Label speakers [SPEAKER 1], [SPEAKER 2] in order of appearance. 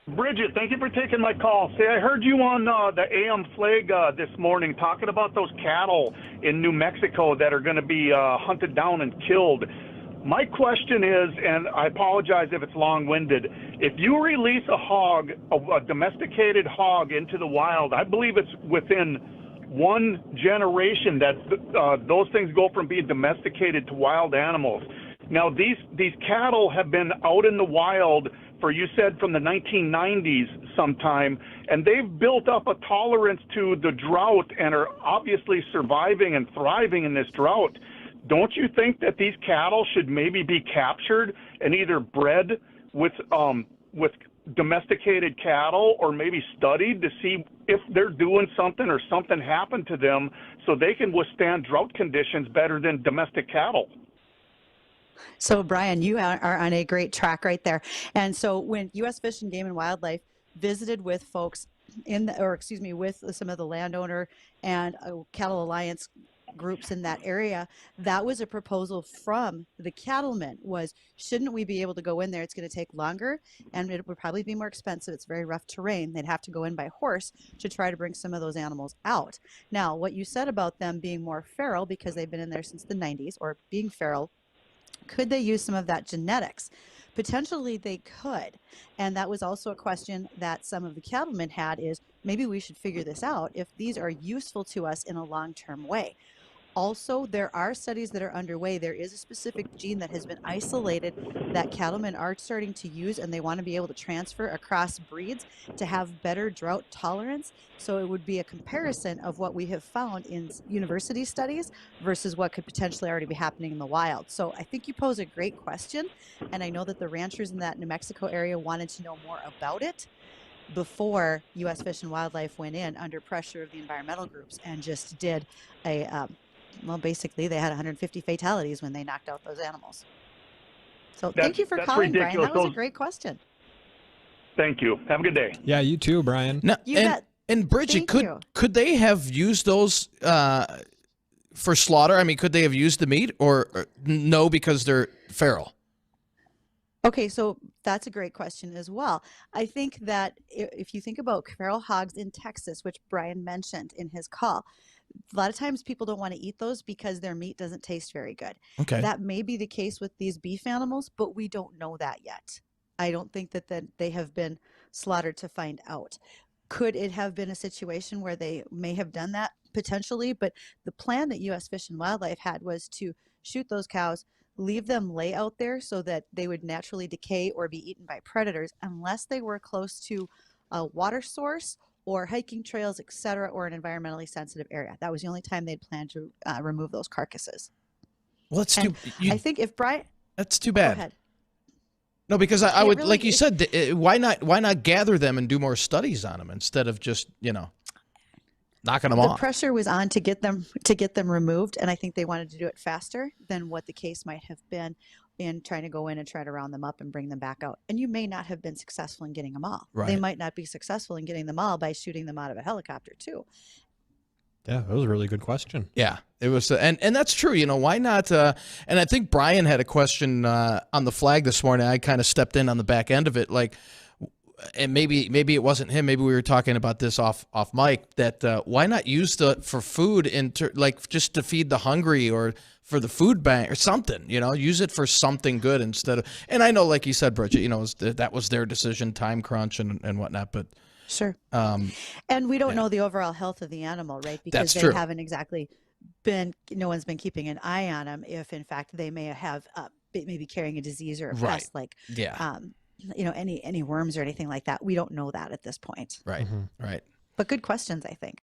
[SPEAKER 1] Bridget, thank you for taking my call. Say, I heard you on the AM flag this morning talking about those cattle in New Mexico that are going to be hunted down and killed. My question is, and I apologize if it's long-winded, if you release a hog, a domesticated hog into the wild, I believe it's within one generation that those things go from being domesticated to wild animals. Now, these cattle have been out in the wild for, you said, from the 1990s sometime, and they've built up a tolerance to the drought and are obviously surviving and thriving in this drought. Don't you think that these cattle should maybe be captured and either bred with domesticated cattle, or maybe studied to see if they're doing something or something happened to them so they can withstand drought conditions better than domestic cattle?
[SPEAKER 2] So, Brian, you are on a great track right there. And so when U.S. Fish and Game and Wildlife visited with folks with some of the landowner and cattle alliance groups in that area, that was a proposal from the cattlemen was, shouldn't we be able to go in there? It's going to take longer and it would probably be more expensive. It's very rough terrain. They'd have to go in by horse to try to bring some of those animals out. Now, what you said about them being more feral because they've been in there since the 90s, or being feral, could they use some of that genetics? Potentially they could. And that was also a question that some of the cattlemen had, is maybe we should figure this out if these are useful to us in a long-term way. Also, there are studies that are underway. There is a specific gene that has been isolated that cattlemen are starting to use, and they want to be able to transfer across breeds to have better drought tolerance. So it would be a comparison of what we have found in university studies versus what could potentially already be happening in the wild. So I think you pose a great question, and I know that the ranchers in that New Mexico area wanted to know more about it before U.S. Fish and Wildlife went in under pressure of the environmental groups and just did a well, basically, they had 150 fatalities when they knocked out those animals. So thank you for calling, ridiculous. Brian. That was a great question.
[SPEAKER 1] Thank you. Have a good day.
[SPEAKER 3] Yeah, you too, Brian.
[SPEAKER 4] Now, and Bridget, could they have used those for slaughter? I mean, could they have used the meat, or no, because they're feral?
[SPEAKER 2] Okay, so that's a great question as well. I think that if you think about feral hogs in Texas, which Brian mentioned in his call, a lot of times people don't want to eat those because their meat doesn't taste very good.
[SPEAKER 4] Okay.
[SPEAKER 2] That may be the case with these beef animals, but we don't know that yet. I don't think that they have been slaughtered to find out. Could it have been a situation where they may have done that? Potentially, but the plan that U.S. Fish and Wildlife had was to shoot those cows, leave them lay out there so that they would naturally decay or be eaten by predators unless they were close to a water source or hiking trails, etc., or an environmentally sensitive area. That was the only time they'd planned to remove those carcasses.
[SPEAKER 4] Well, that's
[SPEAKER 2] I think if Brian...
[SPEAKER 4] That's too bad.
[SPEAKER 2] Go ahead.
[SPEAKER 4] No, because I would, really, like you said, why not gather them and do more studies on them instead of just, knocking them off?
[SPEAKER 2] The pressure was on to get them removed, and I think they wanted to do it faster than what the case might have been in trying to go in and try to round them up and bring them back out. And you may not have been successful in getting them all.
[SPEAKER 4] Right.
[SPEAKER 2] They might not be successful in getting them all by shooting them out of a helicopter too.
[SPEAKER 3] Yeah, that was a really good question.
[SPEAKER 4] Yeah, it was, and that's true. Why not? And I think Brian had a question on the flag this morning. I kind of stepped in on the back end of it, and maybe it wasn't him. Maybe we were talking about this off mic. That why not use for food just to feed the hungry or for the food bank or something? Use it for something good instead of. And I know, like you said, Bridget, that was their decision, time crunch and whatnot, but.
[SPEAKER 2] Sure. And we don't know the overall health of the animal, right? Because
[SPEAKER 4] That's true.
[SPEAKER 2] Haven't exactly no one's been keeping an eye on them if in fact they may have maybe carrying a disease or a pest any worms or anything like that. We don't know that at this point.
[SPEAKER 4] Right. Right.
[SPEAKER 2] But good questions, I think.